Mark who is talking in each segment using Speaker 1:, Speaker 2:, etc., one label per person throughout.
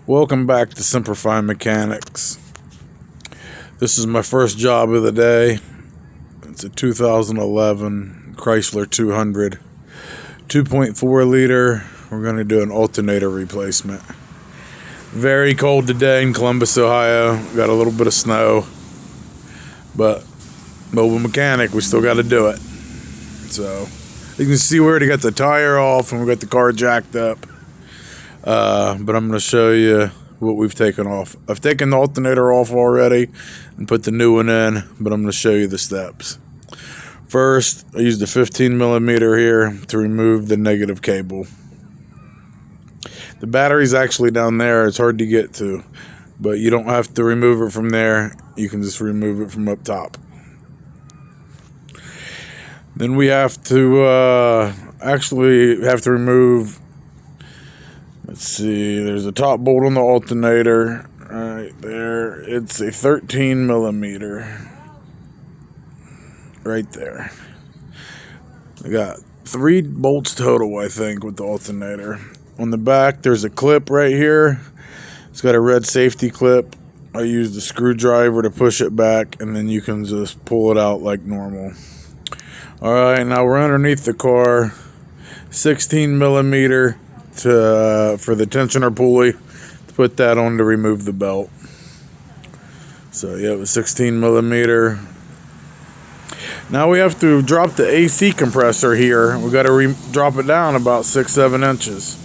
Speaker 1: Welcome back to Simplify Mechanics. This is my first job of the day. It's a 2011 Chrysler 200, 2.4 liter. We're going to do an alternator replacement. Very cold today in Columbus, Ohio. Got a little bit of snow, but mobile mechanic, we still got to do it. So you can see we already got the tire off and we got the car jacked up. But I'm going to show you what we've taken off. I've taken the alternator off already and put the new one in, but I'm going to show you the steps. First, I used a 15 millimeter here to remove the negative cable. The battery's actually down there. It's hard to get to, but you don't have to remove it from there. You can just remove it from up top. Then we have to remove, let's see, there's a top bolt on the alternator right there. It's a 13 millimeter right there. I got 3 bolts total, I think, with the alternator. On the back, there's a clip right here. It's got a red safety clip. I used a screwdriver to push it back, and then you can just pull it out like normal. Alright, now we're underneath the car. 16 millimeter for the tensioner pulley. Put that on to remove the belt. So yeah, it was 16 millimeter. Now we have to drop the AC compressor here. We got to drop it down about 6-7 inches.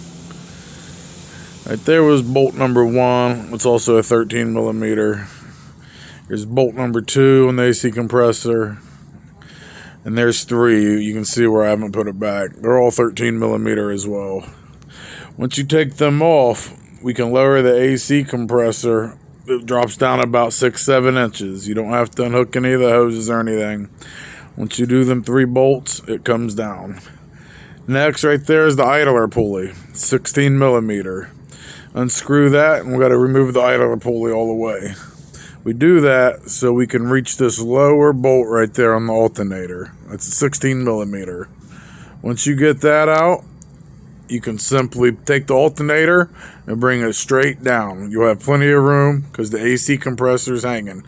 Speaker 1: Right there was bolt number 1. It's also a 13 millimeter. Here's bolt number 2 on the AC compressor. And there's 3. You can see where I haven't put it back. They're all 13 millimeter as well. Once you take them off, we can lower the AC compressor. It drops down about 6-7 inches. You don't have to unhook any of the hoses or anything. Once you do them 3 bolts, it comes down. Next, right there is the idler pulley, 16 millimeter. Unscrew that, and we got to remove the idler pulley all the way. We do that so we can reach this lower bolt right there on the alternator. That's a 16 millimeter. Once you get that out, you can simply take the alternator and bring it straight down. You'll have plenty of room because the AC compressor is hanging.